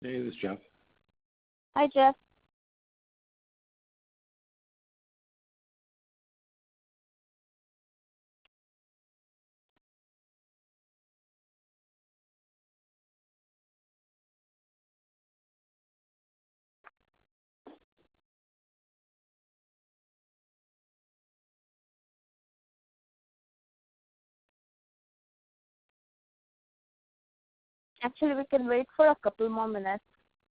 Hey, this is Jeff. Hi, Jeff. Actually, we can wait for a couple more minutes,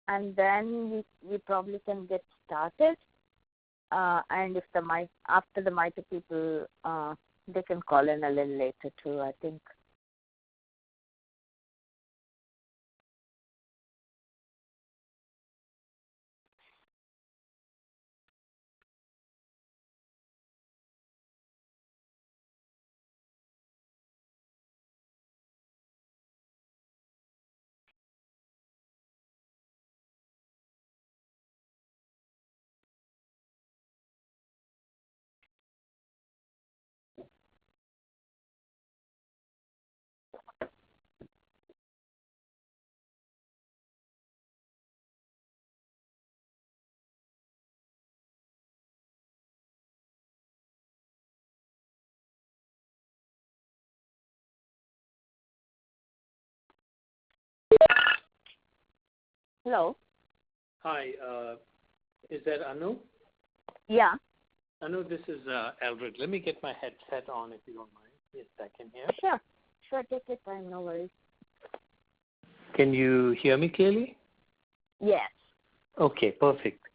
and then we probably can get started. And if after the MITRE people, they can call in a little later too, I think. Hello. Hi, is that Anu? Yeah. Anu, this is Albert. Let me get my headset on if you don't mind. Yes, I can hear. Sure, take your time, no worries. Can you hear me clearly? Yes. Okay, perfect.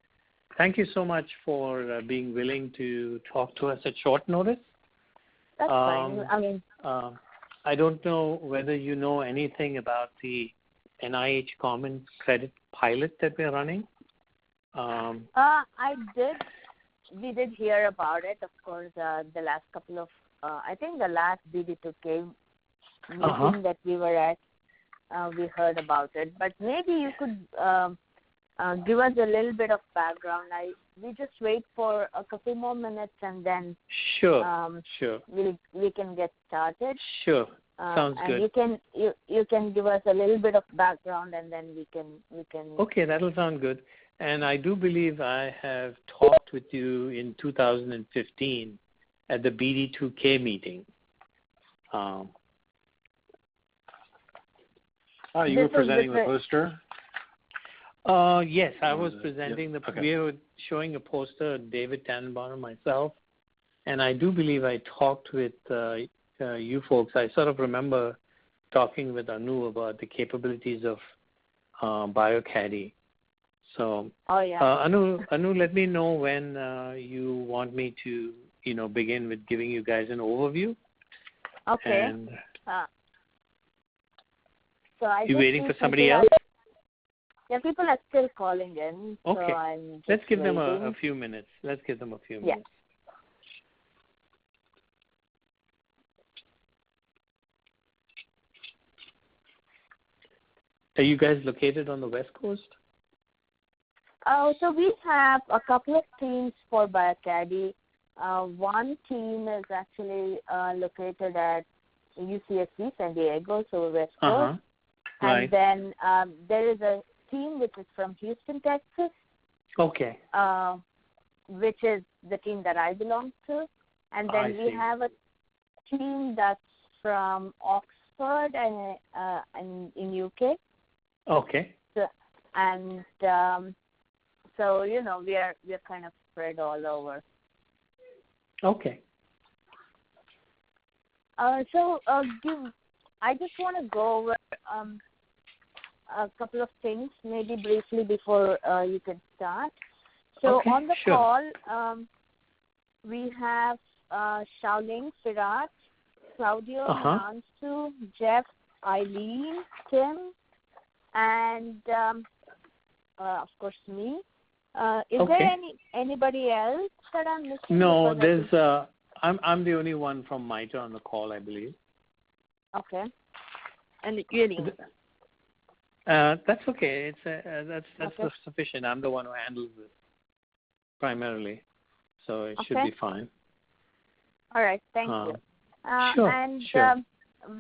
Thank you so much for being willing to talk to us at short notice. That's fine. I don't know whether you know anything about the NIH Common Credit pilot that we're running. I did. We did hear about it, of course. The last couple of, I think the last BD2K meeting that we were at, we heard about it. But maybe you could give us a little bit of background. We just wait for a couple more minutes and then Sure. we can get started. Sure. Sounds good. And you can give us a little bit of background and then we can. Okay, that'll sound good. And I do believe I have talked with you in 2015 at the BD2K meeting. You were presenting the poster? Yes, I was presenting we were showing a poster, David Tannenbaum and myself, and I do believe I talked with you folks. I sort of remember talking with Anu about the capabilities of BioCaddy. So, Anu, let me know when you want me to, begin with giving you guys an overview. Okay. And so you waiting for somebody else? Yeah, people are still calling in. Okay. So I'm Let's give waiting. them a few minutes. Yeah. Are you guys located on the West Coast? So we have a couple of teams for BioCaddy. One team is actually located at UCSC, San Diego, so West Coast. Right. And then there is a team which is from Houston, Texas. Okay. Which is the team that I belong to. And then we have a team that's from Oxford and in UK. Okay. So we are kind of spread all over. Okay. I just want to go over a couple of things, maybe briefly before you can start. So on the call, we have Xiaoling, Firat, Claudio, Nansu, Jeff, Eileen, Tim, and of course me. Is there anybody else that I'm missing? No, there's. I'm the only one from MITRE on the call, I believe. Okay. And Yuri. That's okay. That's sufficient. I'm the one who handles it primarily, so it should be fine. All right. Thank you. Sure. And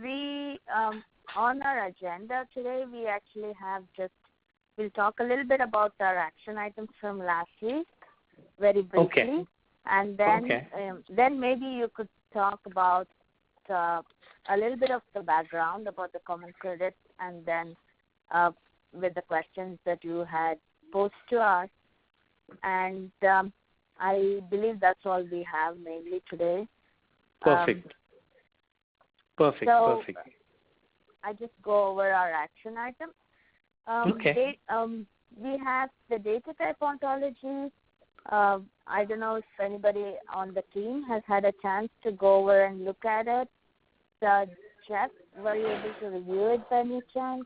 we on our agenda today, we actually have just we'll talk a little bit about our action items from last week, very briefly, Okay. And then maybe you could talk about a little bit of the background about the common credit, and then with the questions that you had posed to us. And I believe that's all we have mainly today. Perfect. Perfect. I just go over our action items. Okay. We have the data type ontology. I don't know if anybody on the team has had a chance to go over and look at it. Jeff, were you able to review it by any chance?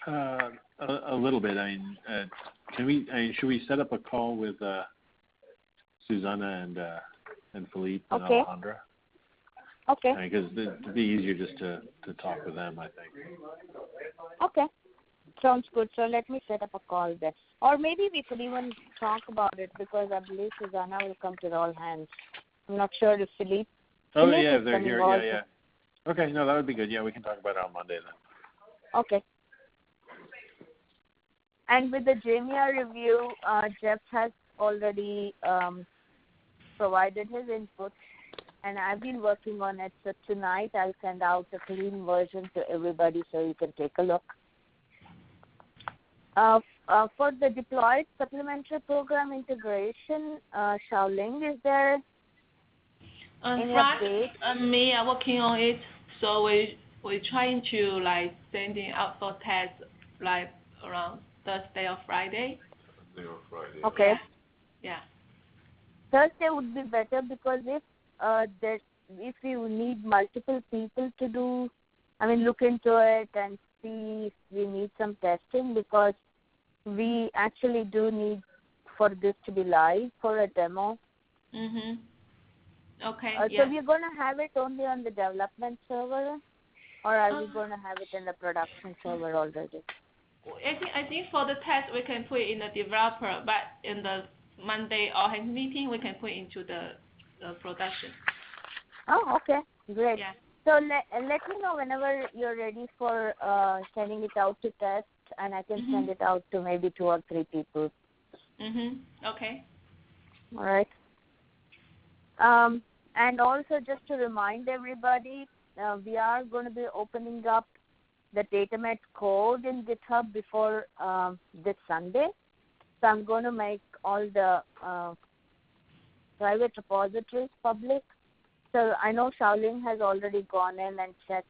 A little bit. Should we set up a call with Susanna and Philippe and Alejandra? Okay. Because it'd be easier just to talk with them, I think. Okay. Sounds good. So let me set up a call then. Or maybe we could even talk about it, because I believe Susanna will come to the all hands. I'm not sure if Philippe. Oh, yeah, they're here. Yeah. Okay, no, that would be good. Yeah, we can talk about it on Monday then. Okay. And with the JMEA review, Jeff has already provided his input, and I've been working on it. So tonight I'll send out a clean version to everybody so you can take a look. For the deployed supplementary program integration, Xiaoling, is there any update? Me are working on it. So we're trying to sending out for tests around Thursday or Friday. Okay. Yeah. Thursday would be better, because if you need multiple people to look into it and see if we need some testing, because we actually do need for this to be live for a demo. Mhm. Okay. So we're going to have it only on the development server, or are we going to have it in the production server already? I think for the test we can put it in the developer, but in the Monday all hands meeting we can put it into the production. Oh, okay, great. Yeah. So let me know whenever you're ready for sending it out to test, and I can send it out to maybe 2 or 3 people. Okay. All right. And also, just to remind everybody, we are going to be opening up the DataMet code in GitHub before this Sunday. So I'm going to make all the private repositories public. So I know Xiaoling has already gone in and checked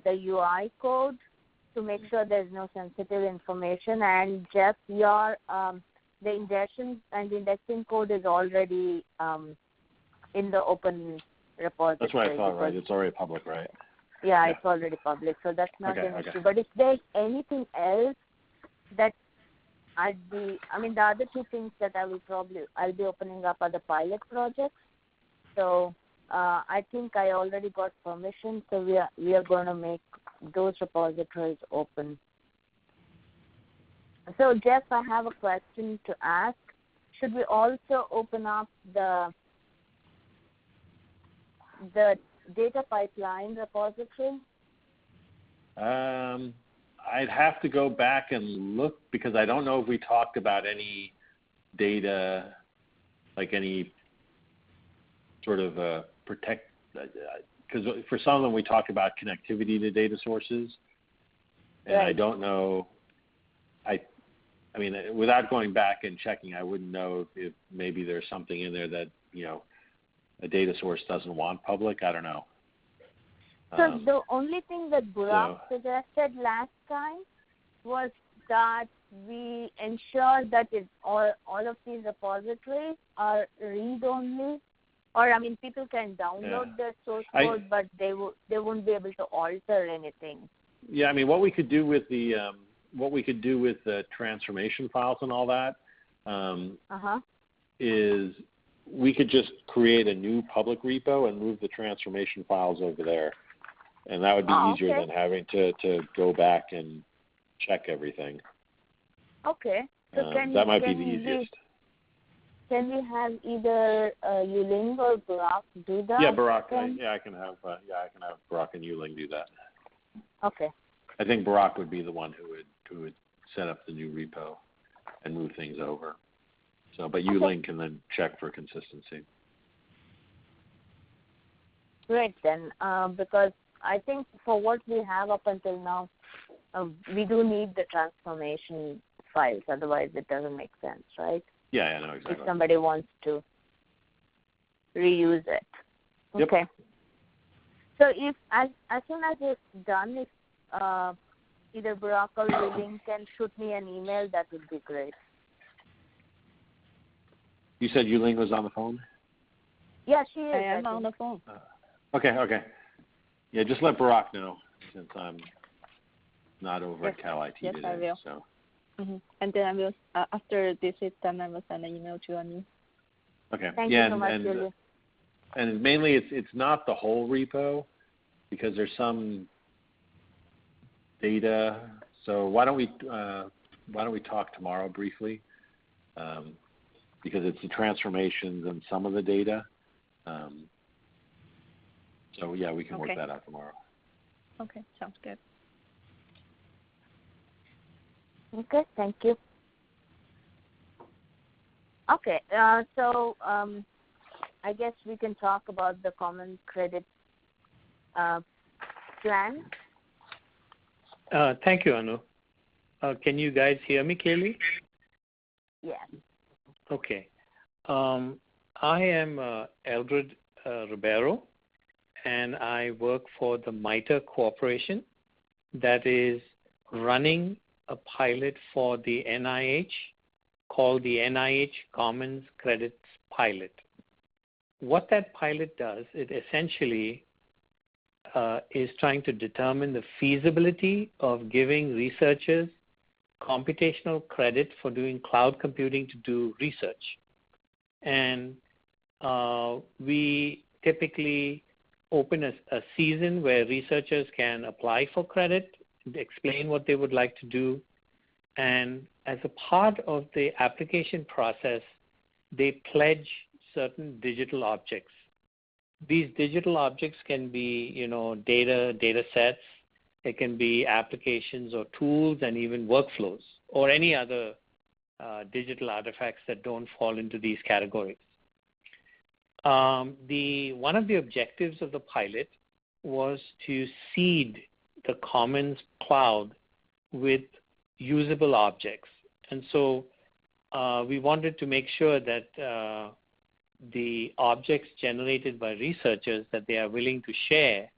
the UI code to make sure there's no sensitive information. And Jeff, your the ingestion and indexing code is already in the open repository. That's what I thought, right? It's already public, right? Yeah, it's already public, so that's not an issue. But if there's anything else that the other 2 things that I'll be opening up are the pilot projects. So I think I already got permission, so we are going to make those repositories open. So Jeff, I have a question to ask. Should we also open up the data pipeline repository? I'd have to go back and look, because I don't know if we talked about any data, like any sort of protect, because for some of them we talked about connectivity to data sources, and right. I don't know. I mean, without going back and checking, I wouldn't know if maybe there's something in there that a data source doesn't want public. I don't know. So the only thing that Burak suggested last time was that we ensure that all of these repositories are read-only, or people can download the source code, but they won't be able to alter anything. Yeah, what we could do with the transformation files and all that is we could just create a new public repo and move the transformation files over there. And that would be easier than having to go back and check everything. Okay. So that might be the easiest. Can we have either Yuling or Burak do that? Yeah, Burak. I can have Burak and Yuling do that. Okay. I think Burak would be the one who who would set up the new repo and move things over. So, but Ulink can then check for consistency. Great then, because I think for what we have up until now, we do need the transformation files. Otherwise, it doesn't make sense, right? Yeah, I know exactly. If somebody wants to reuse it. Yep. Okay. So if as soon as it's done, if either Barak or Ulink can shoot me an email, that would be great. You said Ulink was on the phone? Yeah, she is. I am on the phone. Okay. Yeah, just let Barak know since I'm not over at Cal IT yes, today. I will. So. Mm-hmm. And then I will, after this is done, I will send an email to you. Okay. Thank you so much, Julia. And mainly it's not the whole repo because there's some data. So why don't we talk tomorrow briefly? Because it's the transformations and some of the data. So yeah, we can work that out tomorrow. Okay, sounds good. Okay, thank you. Okay, so I guess we can talk about the common credit plan. Thank you, Anu. Can you guys hear me clearly? Yes. Okay. I am Eldred Ribeiro, and I work for the MITRE Corporation that is running a pilot for the NIH called the NIH Commons Credits Pilot. What that pilot does, it essentially is trying to determine the feasibility of giving researchers computational credit for doing cloud computing to do research. And we typically open a season where researchers can apply for credit, explain what they would like to do, and as a part of the application process, they pledge certain digital objects. These digital objects can be, data sets, it can be applications or tools and even workflows or any other digital artifacts that don't fall into these categories. One of the objectives of the pilot was to seed the Commons Cloud with usable objects. And so we wanted to make sure that the objects generated by researchers that they are willing to share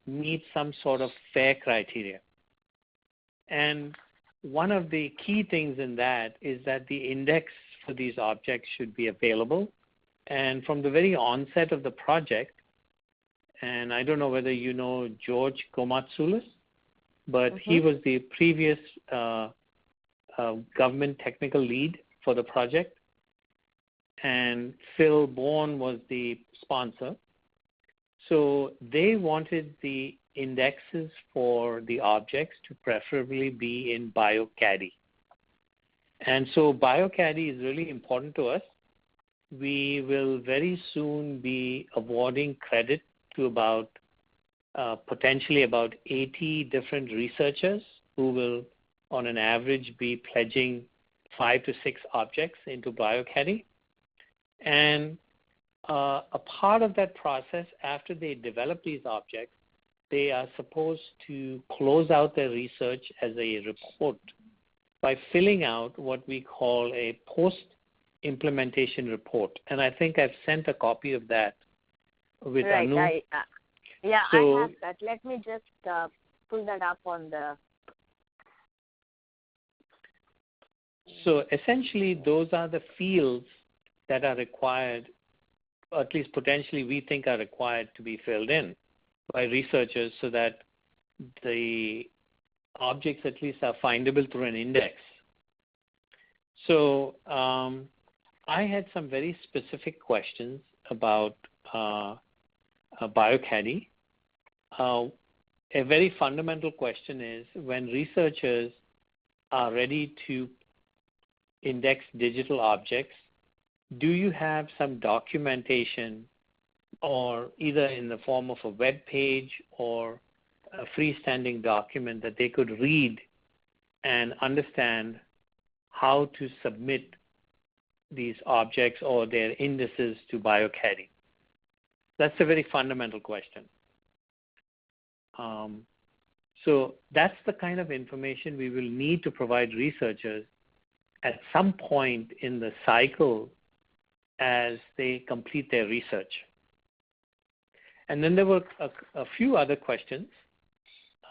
meet some sort of fair criteria. And one of the key things in that is that the index for these objects should be available. And from the very onset of the project, and I don't know whether you know George Komatsoulis, but he was the previous government technical lead for the project, and Phil Bourne was the sponsor. So they wanted the indexes for the objects to preferably be in BioCaddy. And so BioCaddy is really important to us. We will very soon be awarding credit to about potentially about 80 different researchers who will, on an average, be pledging 5 to 6 objects into BioCaddy. And a part of that process, after they develop these objects, they are supposed to close out their research as a report by filling out what we call a post-implementation report. And I think I've sent a copy of that with Anu. I have that. Let me just pull that up on the... So essentially, those are the fields that are required, or at least potentially we think are required to be filled in by researchers so that the objects at least are findable through an index. So I had some very specific questions about BioCaddy. A very fundamental question is, when researchers are ready to index digital objects, do you have some documentation, or either in the form of a web page or a freestanding document that they could read and understand how to submit these objects or their indices to BioCaddy? That's a very fundamental question. So that's the kind of information we will need to provide researchers at some point in the cycle as they complete their research. And then there were a few other questions.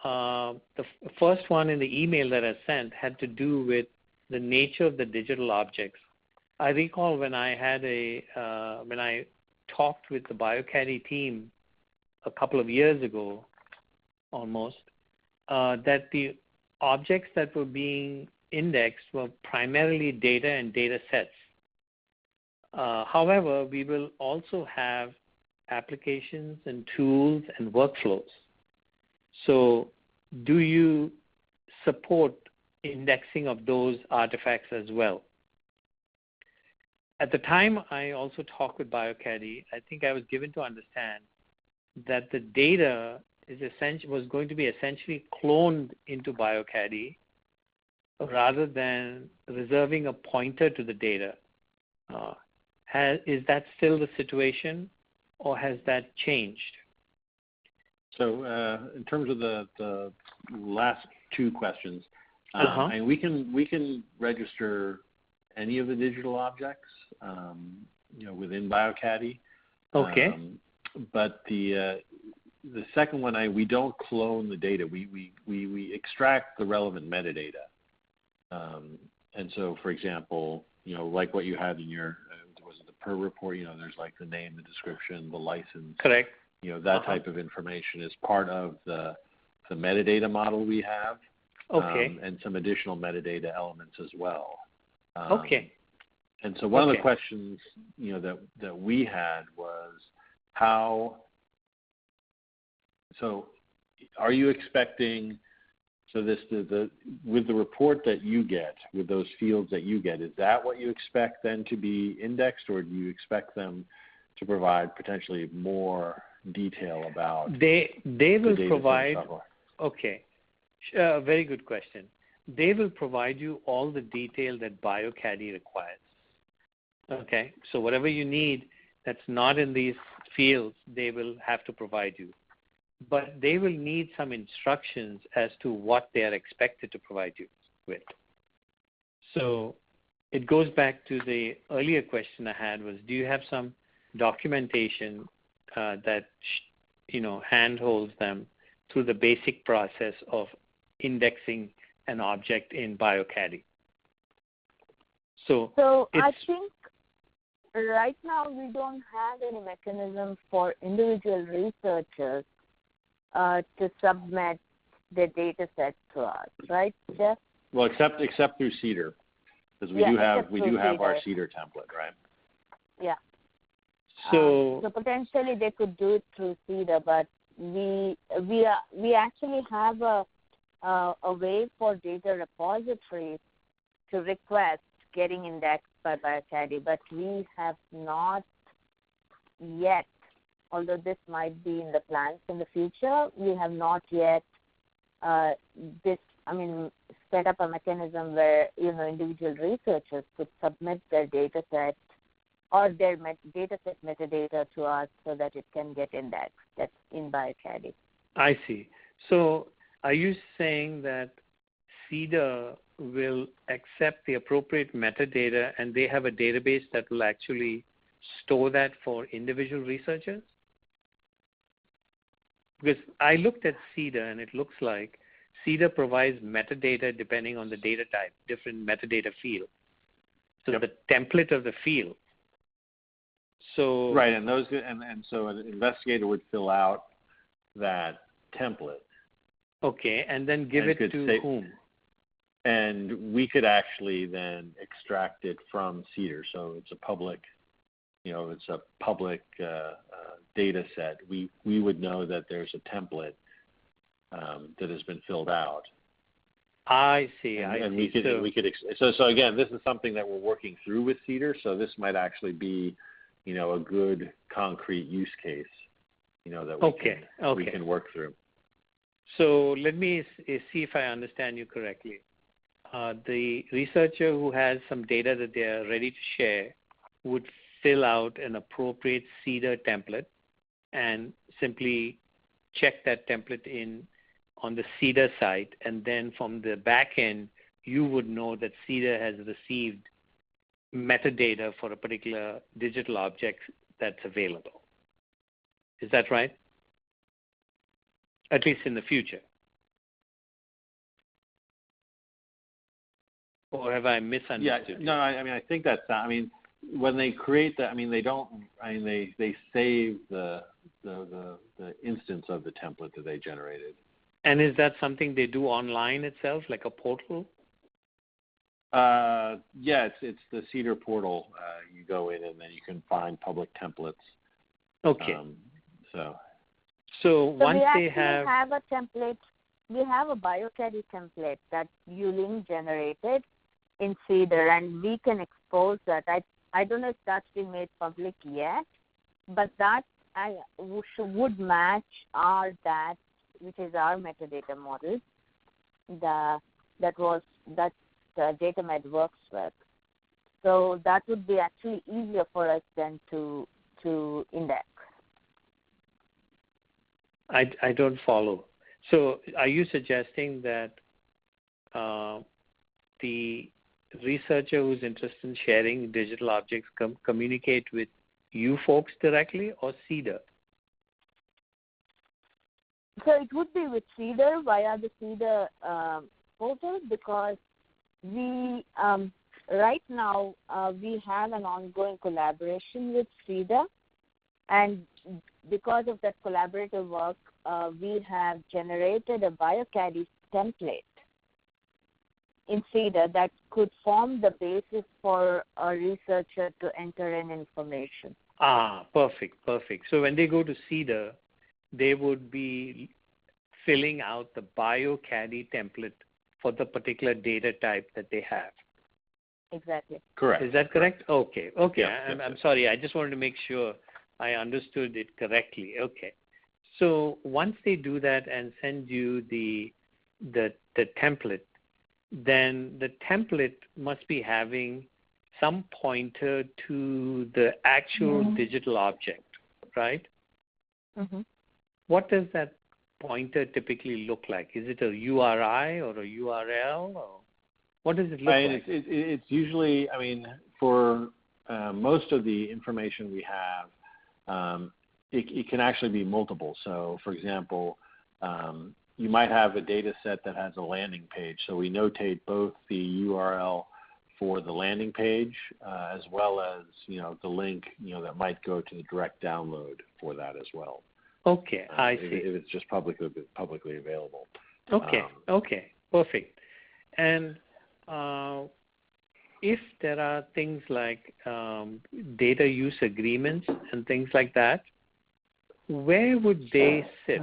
The first one in the email that I sent had to do with the nature of the digital objects. I recall when I had when I talked with the BioCaddy team a couple of years ago, almost, that the objects that were being indexed were primarily data and data sets. However, we will also have applications and tools and workflows. So do you support indexing of those artifacts as well? At the time I also talked with BioCaddy, I think I was given to understand that the data was going to be essentially cloned into BioCaddy rather than reserving a pointer to the data. Is that still the situation, or has that changed? So in terms of the last two questions, and we can register any of the digital objects, within BioCaddy. Okay. But the second one, we don't clone the data. We extract the relevant metadata. And so, for example, like what you had in your was it the PER report? There's like the name, the description, the license. Correct. That type of information is part of the metadata model we have. Okay. And some additional metadata elements as well. Okay. And so one of the questions, that we had was how. So, are you expecting? So with the report that you get, with those fields that you get, is that what you expect then to be indexed, or do you expect them to provide potentially more detail about? They will provide. Okay, very good question. They will provide you all the detail that BioCaddy requires. Okay, so whatever you need that's not in these fields, they will have to provide you. But they will need some instructions as to what they are expected to provide you with. So it goes back to the earlier question I had was, do you have some documentation that handholds them through the basic process of indexing an object in BioCaddy? So I think right now we don't have any mechanism for individual researchers to submit the data set to us, right, Jeff? Well, except through CEDAR, because we do have our CEDAR template, right? Yeah. So potentially they could do it through CEDAR, but we actually have a way for data repositories to request getting indexed by BioCaddy, but we have not yet, although this might be in the plans in the future, we have not yet set up a mechanism where individual researchers could submit their data set or their data set metadata to us so that it can get indexed. That's in BioCaddy. I see. So are you saying that CEDAR will accept the appropriate metadata and they have a database that will actually store that for individual researchers? Because I looked at CEDAR and it looks like CEDAR provides metadata depending on the data type, different metadata fields. So the template of the field. So right, and those and so an investigator would fill out that template. Okay, and then give it to whom? And we could actually then extract it from CEDAR. So it's a public, data set. We would know that there's a template that has been filled out. I see. So again, this is something that we're working through with CEDAR. So this might actually be, a good concrete use case, that we can work through. So let me see if I understand you correctly. The researcher who has some data that they are ready to share would fill out an appropriate CEDAR template and simply check that template in on the CEDAR site, and then from the back end, you would know that CEDAR has received metadata for a particular digital object that's available. Is that right? At least in the future. Or have I misunderstood? Yeah, no, I mean, I think that's, I mean, when they create that, I mean, they don't, I mean, they save the instance of the template that they generated. And is that something they do online itself, like a portal? Yeah, it's the CEDAR portal. You go in and then you can find public templates. Okay. So once they have a template, we have a BioCaddy template that Ulink generated in CEDAR, and we can expose that. I don't know if that's been made public yet, but that would match our DAT, which is our metadata model, that DataMed works with. So that would be actually easier for us then to index. I don't follow. So are you suggesting that the researcher who's interested in sharing digital objects communicate with you folks directly or CEDAR? So it would be with CEDAR via the CEDAR portal, because we right now we have an ongoing collaboration with CEDAR, and because of that collaborative work, we have generated a BioCaddy template in CEDAR that could form the basis for a researcher to enter in information. Perfect. So when they go to CEDAR, they would be filling out the BioCaddy template for the particular data type that they have. Exactly. Correct. Is that correct? Okay. Yeah, I'm sorry. I just wanted to make sure I understood it correctly. Okay. So once they do that and send you the template, then the template must be having some pointer to the actual digital object, right? Mm-hmm. What does that pointer typically look like? Is it a URI or a URL? Or what does it look like? It's usually, I mean, for most of the information we have, it can actually be multiple. So, for example, you might have a data set that has a landing page. So we notate both the URL for the landing page as well as, the link, that might go to the direct download for that as well. Okay, I see. If it's just publicly available. Okay, perfect. And if there are things like data use agreements and things like that, where would they sit?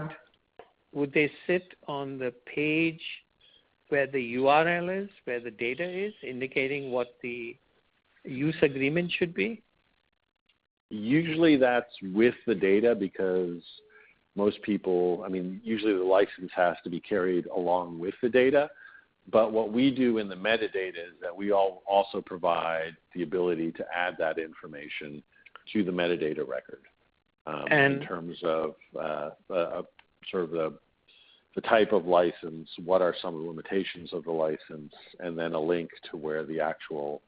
Would they sit on the page where the URL is, where the data is, indicating what the use agreement should be? Usually that's with the data, because most people, usually the license has to be carried along with the data. But what we do in the metadata is that we also provide the ability to add that information to the metadata record in terms of sort of the type of license, what are some of the limitations of the license, and then a link to where the actual,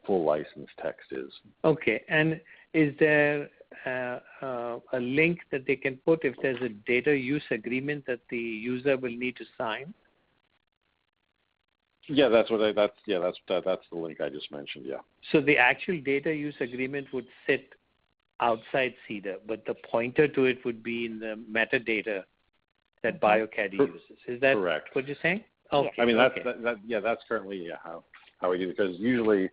full license text is. Okay, and is there a link that they can put if there's a data use agreement that the user will need to sign? Yeah, that's the link I just mentioned. Yeah. So the actual data use agreement would sit outside CEDAR, but the pointer to it would be in the metadata that BioCaddy uses. Is that correct? What you're saying? Okay. That's currently how we do, because usually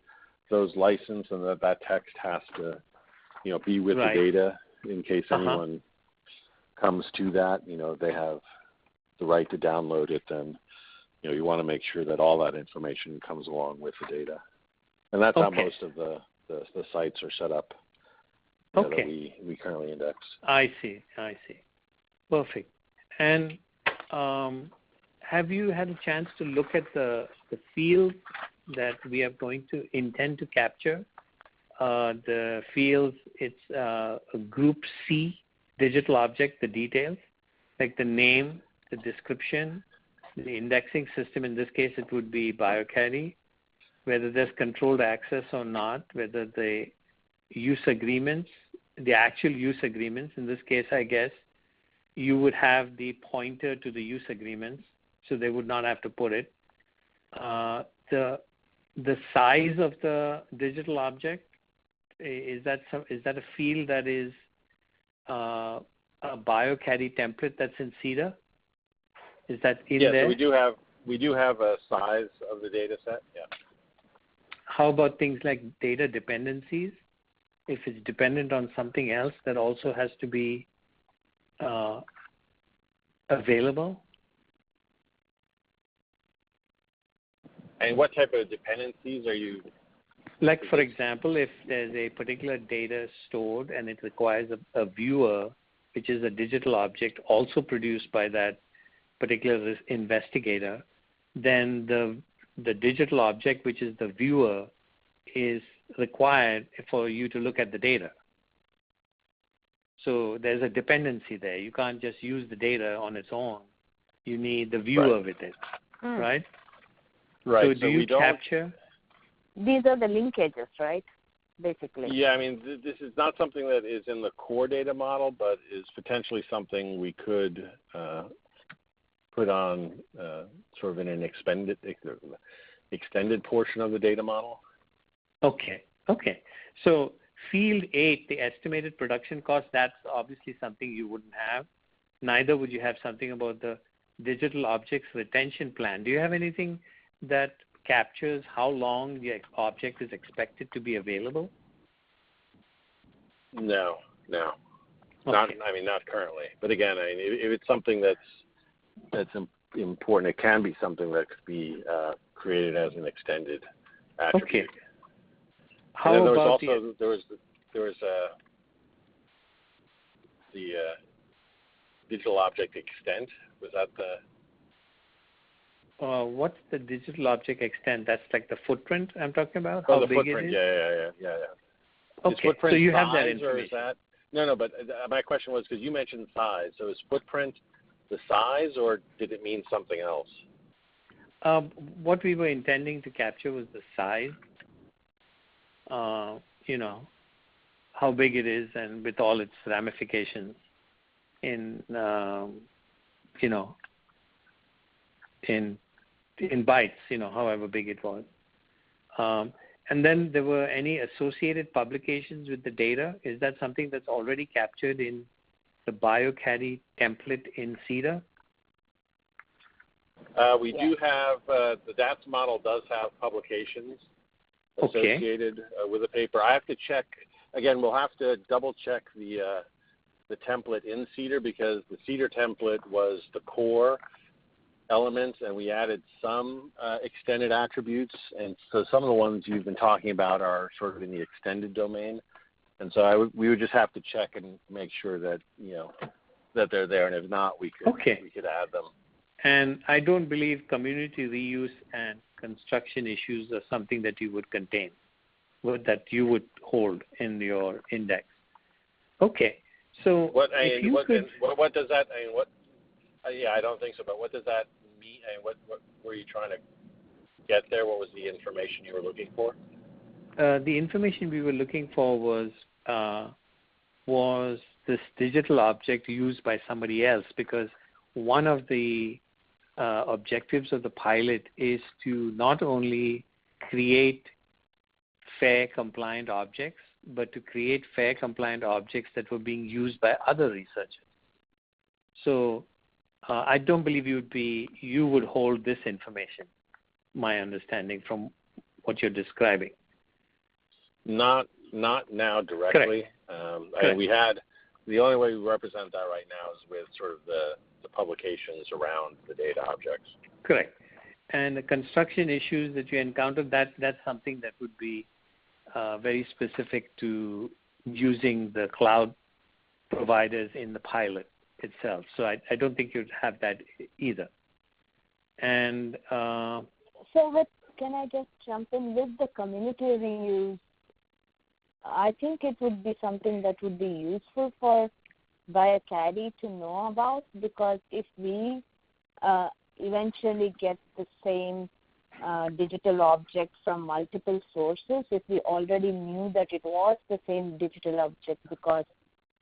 those license and that text has to be with the data in case anyone comes to that. They have the right to download it. Then you want to make sure that all that information comes along with the data, and that's how most of the sites are set up. That we currently index. I see. Perfect. And have you had a chance to look at the field that we are going to intend to capture? The fields, it's a group C digital object, the details, like the name, the description, the indexing system. In this case, it would be BioCaddy, whether there's controlled access or not, whether the use agreements, the actual use agreements, in this case, I guess, you would have the pointer to the use agreements, so they would not have to put it. The size of the digital object, is that a field that is a BioCaddy template that's in CEDAR? Is that in there? Yeah, so we do have a size of the data set. Yeah. How about things like data dependencies? If it's dependent on something else, that also has to be available. And what type of dependencies are you? Like, for example, if there's a particular data stored and it requires a viewer, which is a digital object also produced by that particular investigator, then the digital object, which is the viewer, is required for you to look at the data. So there's a dependency there. You can't just use the data on its own. You need the viewer with it, right? Right. So do you capture? These are the linkages, right? Basically. Yeah, I mean, this is not something that is in the core data model, but is potentially something we could put on sort of in an extended portion of the data model. Okay. So field 8, the estimated production cost, that's obviously something you wouldn't have. Neither would you have something about the digital objects retention plan. Do you have anything that captures how long the object is expected to be available? No. Okay. Not currently. But again, if it's something that's important, it can be something that could be created as an extended attribute. Okay. How about there was the digital object extent. Was that the? What's the digital object extent? That's like the footprint I'm talking about? How big footprint. it is? Yeah. Okay, so you have that information. Or is that, no, but my question was, because you mentioned size, so is footprint the size, or did it mean something else? What we were intending to capture was the size, how big it is, and with all its ramifications in bytes, however big it was. And then there were any associated publications with the data. Is that something that's already captured in the BioCaddy template in CEDAR? We do have, the DATS model does have publications associated with the paper. I have to check, again, we'll have to double check the template in CEDAR, because the CEDAR template was the core elements, and we added some extended attributes, and so some of the ones you've been talking about are sort of in the extended domain, and so we would just have to check and make sure that that they're there, and if not, we could add them. And I don't believe community reuse and construction issues are something that you would contain, that you would hold in your index. Okay, so what does that? Yeah, I don't think so. But what does that mean? And what were you trying to get there? What was the information you were looking for? The information we were looking for was this digital object used by somebody else, because one of the objectives of the pilot is to not only create fair compliant objects, but to create fair compliant objects that were being used by other researchers. So I don't believe you would hold this information, my understanding from what you're describing. Not now directly. Correct. We had, the only way we represent that right now is with sort of the publications around the data objects. Correct. And the construction issues that you encountered, that's something that would be very specific to using the cloud providers in the pilot. itself. So I don't think you'd have that either. And can I just jump in with the community reuse? I think it would be something that would be useful for BioCaddy to know about, because if we eventually get the same digital object from multiple sources, if we already knew that it was the same digital object because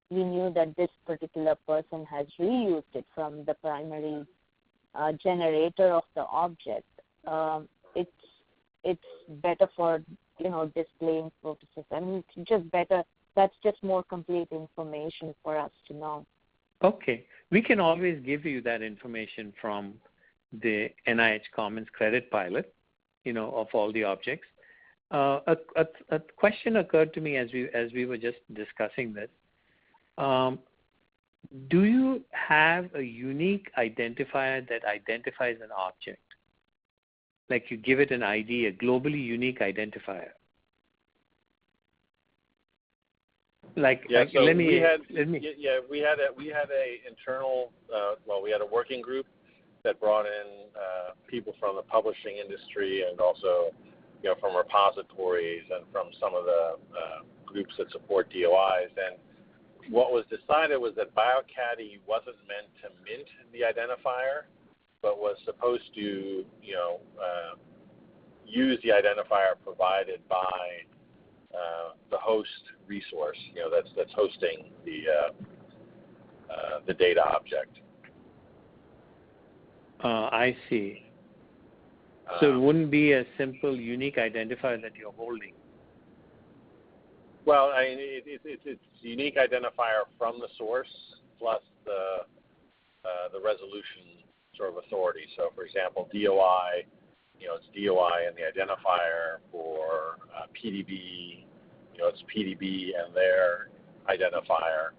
we knew that this particular person has reused it from the primary generator of the object, it's better for displaying purposes. I mean, it's just better. That's just more complete information for us to know. Okay, we can always give you that information from the NIH Commons Credit Pilot, of all the objects. A question occurred to me as we were just discussing this. Do you have a unique identifier that identifies an object? Like you give it an ID, a globally unique identifier. Like, yeah, so let me. We had a internal. We had a working group that brought in people from the publishing industry and also, from repositories and from some of the groups that support DOIs. And what was decided was that BioCaddy wasn't meant to mint the identifier, but was supposed to, use the identifier provided by the host resource, that's hosting the data object. I see. So it wouldn't be a simple unique identifier that you're holding. Well, I mean, it's unique identifier from the source plus the resolution sort of authority. So, for example, DOI, it's DOI and the identifier. For PDB, it's PDB and their identifier.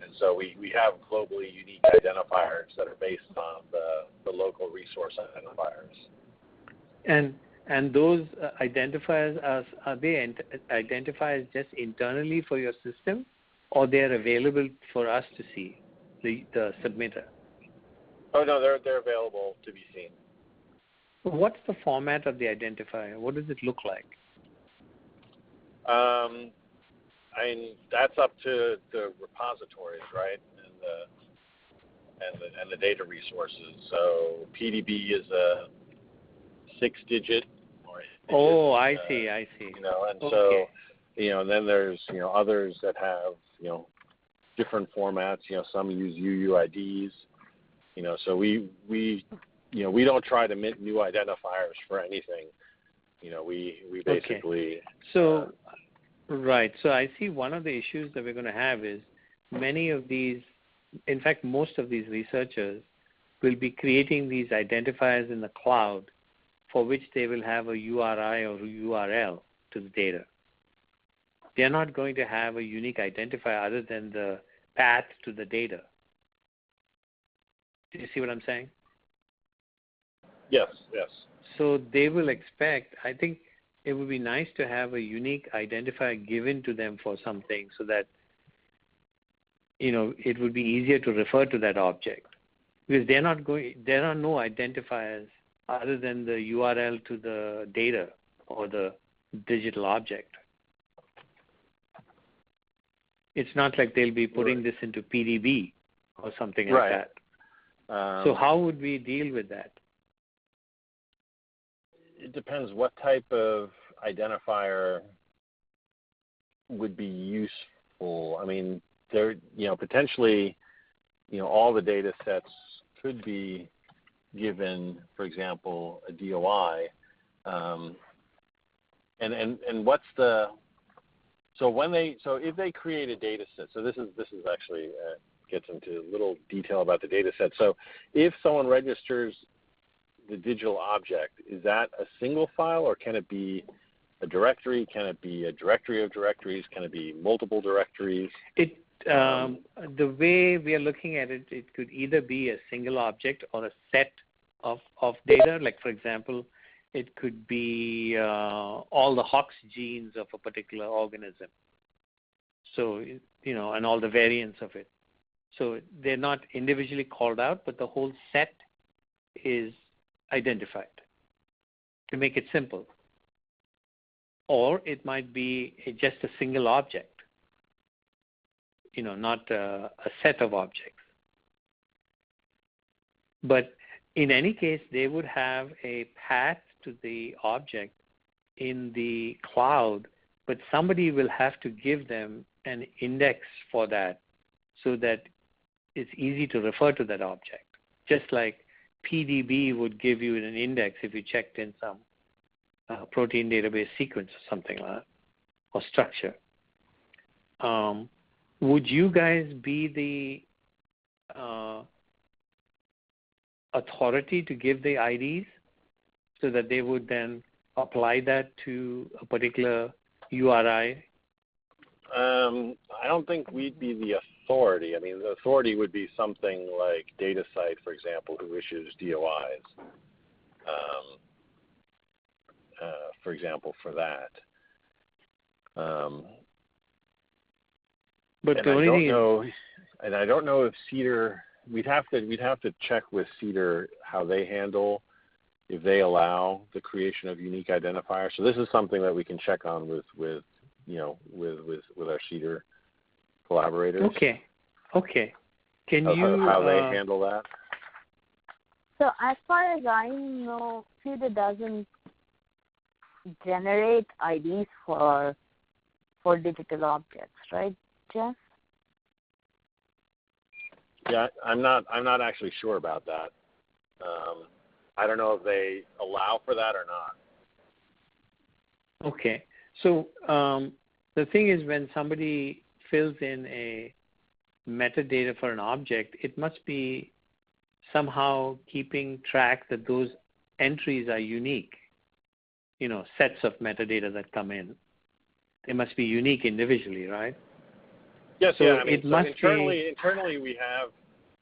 And so we have globally unique identifiers that are based on the local resource identifiers. And those identifiers, are they identifiers just internally for your system, or they're available for us to see, the submitter? Oh, no, they're available to be seen. What's the format of the identifier? What does it look like? I mean, that's up to the repositories, right, and the data resources. So PDB is a 6-digit. Oh, I see. And okay. so, then there's others that have different formats. Some use UUIDs. So we don't try to mint new identifiers for anything. We basically. Okay. So. Right. So I see one of the issues that we're going to have is many of these, in fact, most of these researchers will be creating these identifiers in the cloud for which they will have a URI or URL to the data. They're not going to have a unique identifier other than the path to the data. Do you see what I'm saying? Yes. So they will expect, I think, it would be nice to have a unique identifier given to them for something so that, it would be easier to refer to that object. Because there are no identifiers other than the URL to the data or the digital object. It's not like they'll be putting this into PDB or something like that. So how would we deal with that? It depends what type of identifier would be useful. I mean, there, potentially, all the data sets could be given, for example, a DOI. And what's the if they create a data set, so this is actually gets into a little detail about the data set. So if someone registers the digital object, is that a single file, or can it be a directory? Can it be a directory of directories? Can it be multiple directories? The way we are looking at it, it could either be a single object or a set of data. Like, for example, it could be all the Hox genes of a particular organism. So, and all the variants of it. So they're not individually called out, but the whole set is identified to make it simple. Or it might be just a single object, not a set of objects. But in any case, they would have a path to the object in the cloud, but somebody will have to give them an index for that so that it's easy to refer to that object. Just like PDB would give you an index if you checked in some protein database sequence or something like that, or structure. Would you guys be the authority to give the IDs so that they would then apply that to a particular URI? I don't think we'd be the authority. I mean, the authority would be something like DataCite, for example, who issues DOIs, for example, for that. But I don't know if CDER. We'd have to check with CDER how they handle, if they allow the creation of unique identifiers. So this is something that we can check on with our CDER collaborators. Okay. Can you how they handle that? So as far as I know, CDER doesn't generate IDs for digital objects, right, Jeff? Yeah, I'm not actually sure about that. I don't know if they allow for that or not. Okay. So the thing is, when somebody fills in a metadata for an object, it must be somehow keeping track that those entries are unique. Sets of metadata that come in. They must be unique individually, right? Yes, so yeah. I mean, it must internally we have.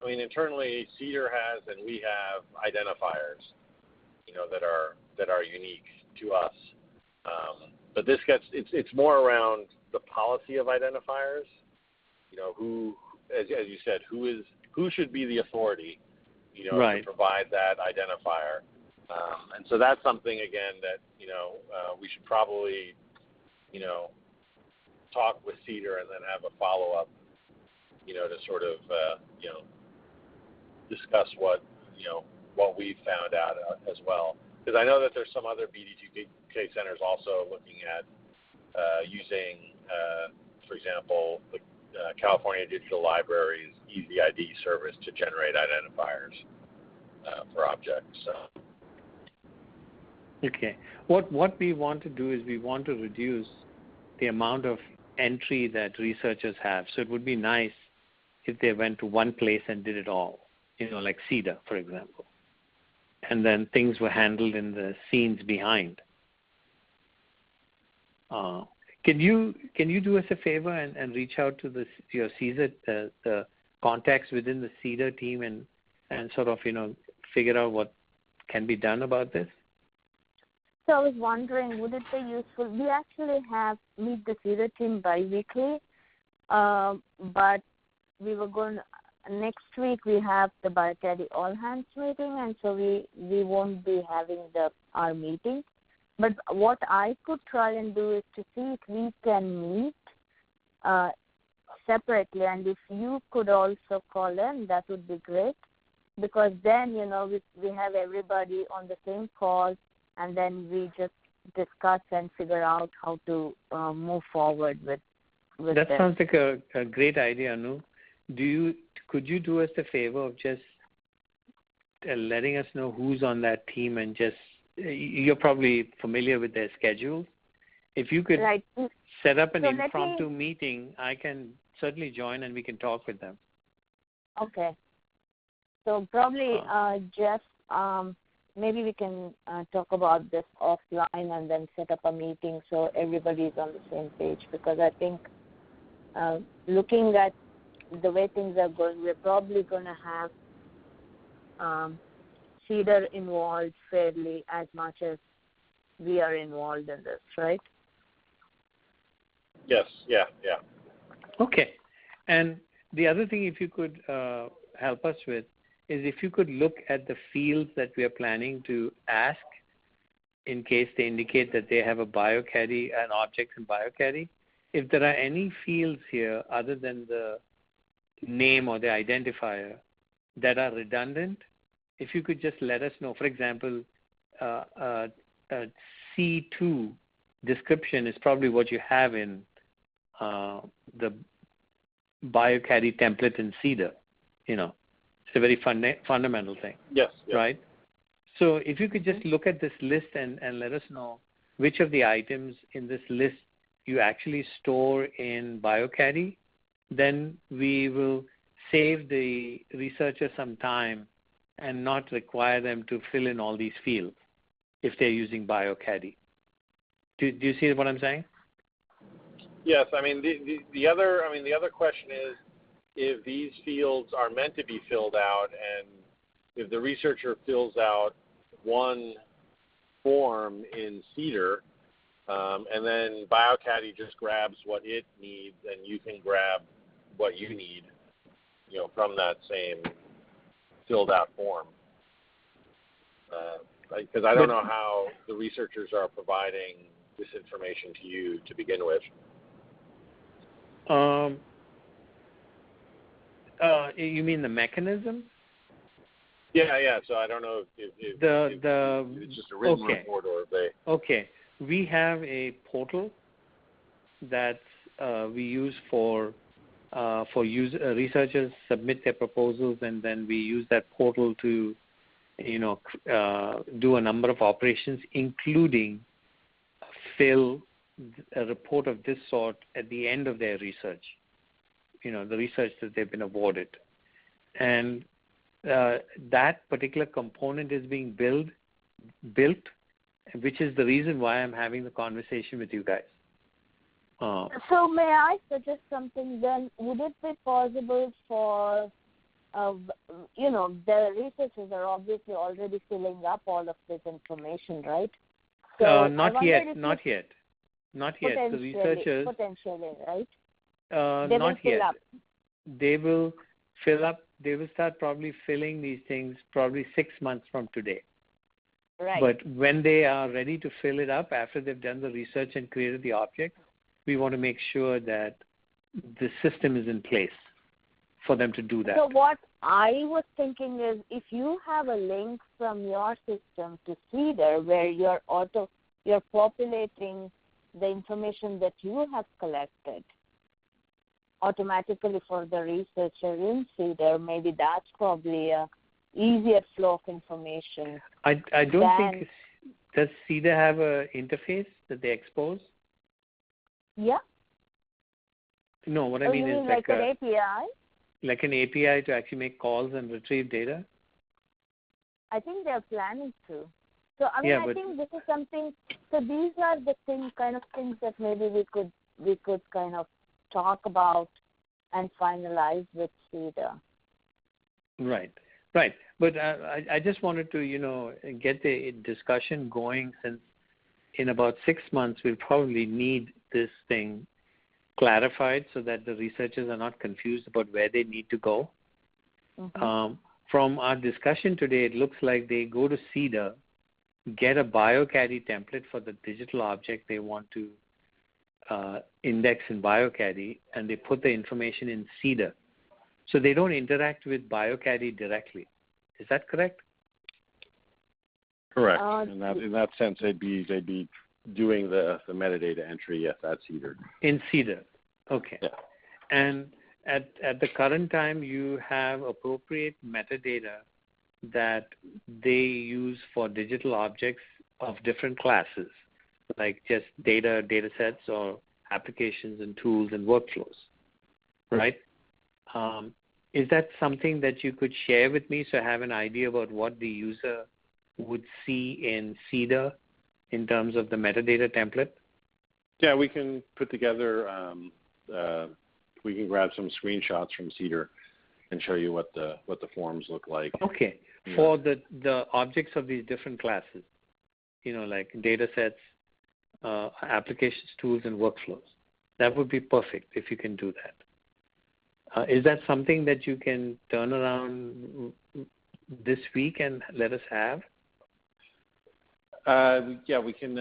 I mean, internally CDER has, and we have identifiers, that are unique to us. But this it's more around the policy of identifiers. Who, as you said, who should be the authority, right, to provide that identifier. And so that's something again that we should probably talk with CDER and then have a follow up, to sort of discuss what we found out as well. Because I know that there's some other BDGK centers also looking at using, for example, the California Digital Library's EasyID service to generate identifiers for objects. So. Okay. What we want to do is we want to reduce the amount of entry that researchers have. So it would be nice if they went to one place and did it all, like CDER, for example. And then things were handled in the scenes behind. Can you do us a favor and reach out to your CSER, the contacts within the CDER team and sort of, figure out what can be done about this? So I was wondering, would it be useful? We actually meet the CDER team bi-weekly, but we were next week we have the BioCaddy all hands meeting, and so we won't be having our meeting. But what I could try and do is to see if we can meet separately, and if you could also call in, that would be great, because then we have everybody on the same call, and then we just discuss and figure out how to move forward with that. them. Sounds like a great idea, Anu. Could you do us a favor of just letting us know who's on that team, and just you're probably familiar with their schedules. If you could set up an impromptu meeting, I can certainly join and we can talk with them. Okay. So probably Jeff, maybe we can talk about this offline and then set up a meeting so everybody's on the same page, because I think looking at the way things are going, we're probably going to have CDER involved fairly as much as we are involved in this, right? Yes, yeah. Okay. And the other thing, if you could help us with, is if you could look at the fields that we are planning to ask in case they indicate that they have a BioCaddy, an object in BioCaddy. If there are any fields here other than the name or the identifier that are redundant, if you could just let us know. For example, C2 description is probably what you have in the BioCaddy template in Cedar. It's a very fundamental thing. Yes. Right? So if you could just look at this list and let us know which of the items in this list you actually store in BioCaddy, then we will save the researcher some time and not require them to fill in all these fields if they're using BioCaddy. Do you see what I'm saying? Yes. I mean, the other question is, if these fields are meant to be filled out, and if the researcher fills out one form in Cedar, and then BioCaddy just grabs what it needs, and you can grab what you need, from that same filled out form. Because I don't know how the researchers are providing this information to you to begin with. You mean the mechanism? Yeah. So I don't know if it's just a written report or if they. Okay. We have a portal that we use for researchers submit their proposals, and then we use that portal to, do a number of operations, including fill a report of this sort at the end of their research. The research that they've been awarded, and that particular component is being built, which is the reason why I'm having the conversation with you guys. So may I suggest something then? Would it be possible for, the researchers are obviously already filling up all of this information, right? So not yet. The researchers potentially, right? Not yet. Up. They will fill up. They will start probably filling these things probably 6 months from today. Right. But when they are ready to fill it up after they've done the research and created the object, we want to make sure that the system is in place for them to do that. So what I was thinking is, if you have a link from your system to Cedar where you're populating the information that you have collected automatically for the researcher in Cedar, maybe that's probably a easier flow of information. I don't think, does Cedar have an interface that they expose? Yeah. No, what I mean is like an API? Like an API to actually make calls and retrieve data? I think they're planning to. So, I think this is something, so these are the kind of things that maybe we could kind of talk about and finalize with Cedar. Right. But I just wanted to, get the discussion going, since in about 6 months we'll probably need this thing clarified so that the researchers are not confused about where they need to go. Mm-hmm. From our discussion today, it looks like they go to Cedar, get a BioCaddy template for the digital object they want to index in BioCaddy, and they put the information in Cedar. So they don't interact with BioCaddy directly. Is that correct? Correct. In that sense, they'd be doing the metadata entry at Cedar. In Cedar. Okay. Yeah. And at the current time, you have appropriate metadata that they use for digital objects of different classes, like just data sets, or applications and tools and workflows, right? Is that something that you could share with me so I have an idea about what the user would see in Cedar in terms of the metadata template? Yeah, we can put together, we can grab some screenshots from Cedar and show you what the forms look like. Okay. Yeah. For the objects of these different classes, like data sets, applications, tools, and workflows. That would be perfect if you can do that. Is that something that you can turn around this week and let us have? Yeah, we can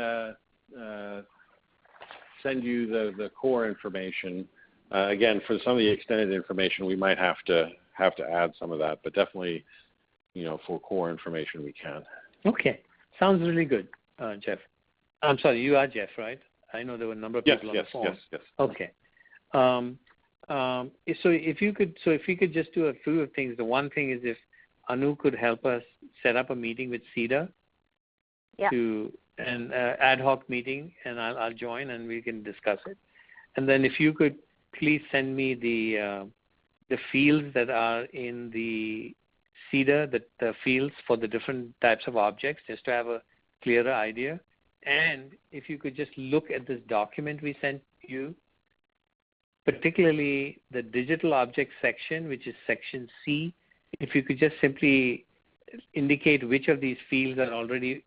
send you the core information. Again, for some of the extended information, we might have to add some of that, but definitely, for core information, we can. Okay, sounds really good, Jeff. I'm sorry, you are Jeff, right? I know there were a number of people on the phone. Yes. Okay. So if you could just do a few of things. The one thing is if Anu could help us set up a meeting with CEDA. Yeah. To an ad hoc meeting, and I'll join and we can discuss it. And then if you could please send me the fields that are in the CEDA, the fields for the different types of objects, just to have a clearer idea. And if you could just look at this document we sent you, particularly the digital object section, which is section C, if you could just simply indicate which of these fields are already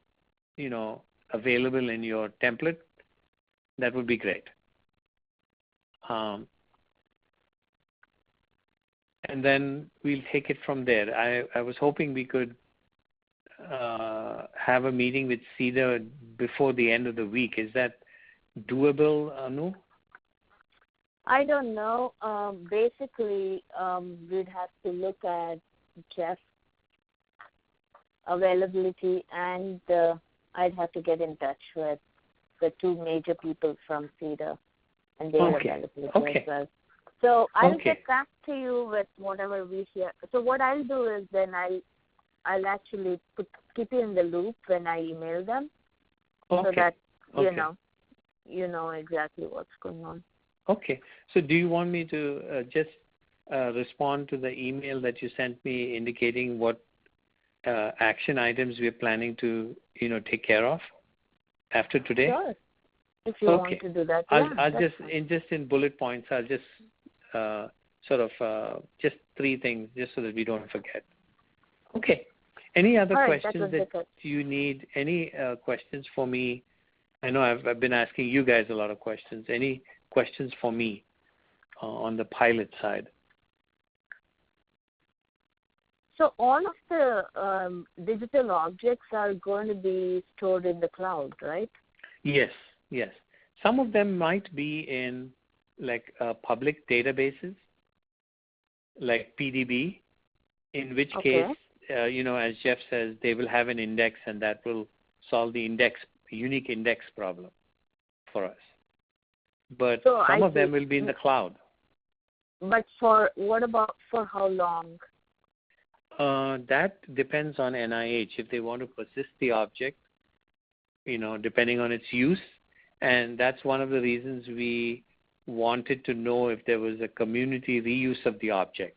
available in your template, that would be great. And then we'll take it from there. I was hoping we could have a meeting with CEDA before the end of the week. Is that doable, Anu? I don't know. Basically, we'd have to look at Jeff's availability, and I'd have to get in touch with the two major people from CEDA and their availability as well. So I'll get back to you with whatever we hear. So what I'll do is then I'll actually keep you in the loop when I email them, so that you know exactly what's going on. Okay. So do you want me to just respond to the email that you sent me indicating what action items we are planning to take care of after today? Sure. If you want to do that. I'll just in bullet points, I'll just just three things just so that we don't forget. Okay. Any other questions that you need? Any questions for me? I know I've been asking you guys a lot of questions. Any questions for me on the pilot side? So all of the digital objects are going to be stored in the cloud, right? Yes. Some of them might be in public databases, like PDB, in which case, as Jeff says, they will have an index, and that will solve the unique index problem for us. But some of them will be in the cloud. But what about for how long? That depends on NIH. If they want to persist the object, depending on its use. And that's one of the reasons we wanted to know if there was a community reuse of the object.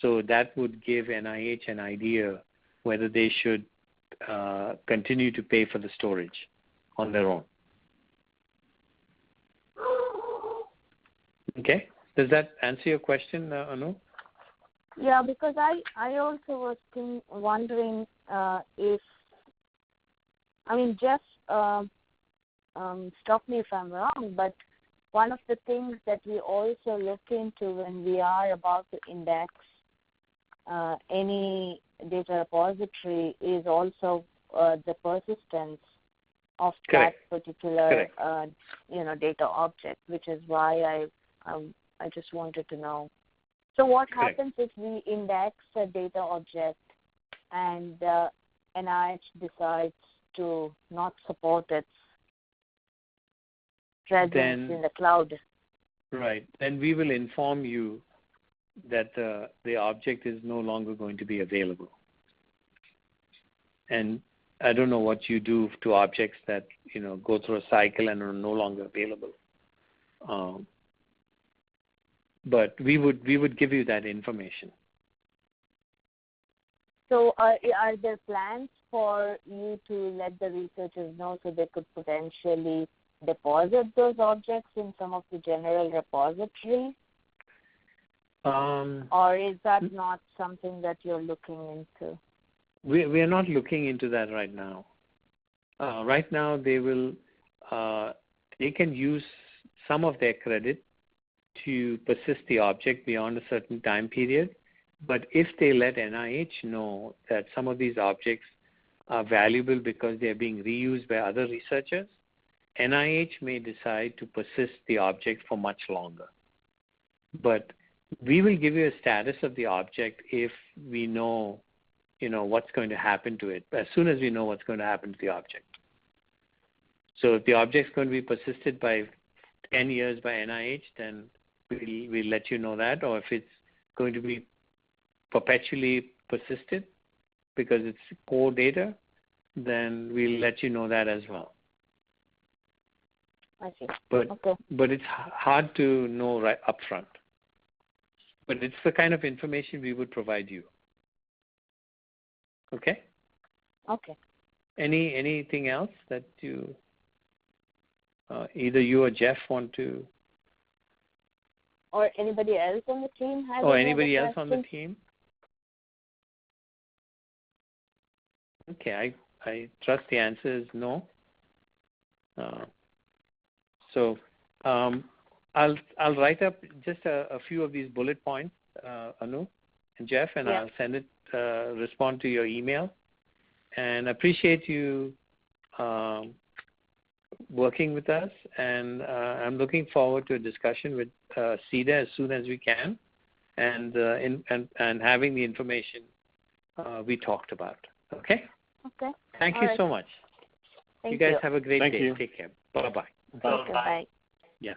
So that would give NIH an idea whether they should continue to pay for the storage on their own. Okay? Does that answer your question, Anu? Yeah, because I also was wondering if, Jeff, stop me if I'm wrong, but one of the things that we also look into when we are about to index any data repository is also the persistence of that particular data object, which is why I just wanted to know. So what happens if we index a data object and NIH decides to not support its presence in the cloud? Right. Then we will inform you that the object is no longer going to be available. And I don't know what you do to objects that go through a cycle and are no longer available. But we would give you that information. So are there plans for you to let the researchers know so they could potentially deposit those objects in some of the general repositories? Or is that not something that you're looking into? We are not looking into that right now. Right now, they can use some of their credit to persist the object beyond a certain time period. But if they let NIH know that some of these objects are valuable because they are being reused by other researchers, NIH may decide to persist the object for much longer. But we will give you a status of the object if we know, what's going to happen to it, as soon as we know what's going to happen to the object. So if the object's going to be persisted by 10 years by NIH, then we'll let you know that. Or if it's going to be perpetually persisted because it's core data, then we'll let you know that as well. I see. But it's hard to know right up front. But it's the kind of information we would provide you. Okay? Okay. Anything else that you, either you or Jeff want to? Or anybody else on the team has? Or anybody else on the team? Okay, I trust the answer is no. So I'll write up just a few of these bullet points, Anu and Jeff, and I'll send it, respond to your email. And appreciate you working with us. And I'm looking forward to a discussion with CEDA as soon as we can, and having the information we talked about. Okay? Okay. Thank you so much. Thank you guys you. have a great day. You. Take care. Bye-bye. Okay, bye. Yeah.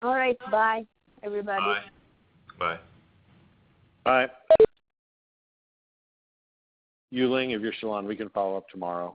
All right. Bye, everybody. Bye. Bye. Yuling, if you're still on, we can follow up tomorrow.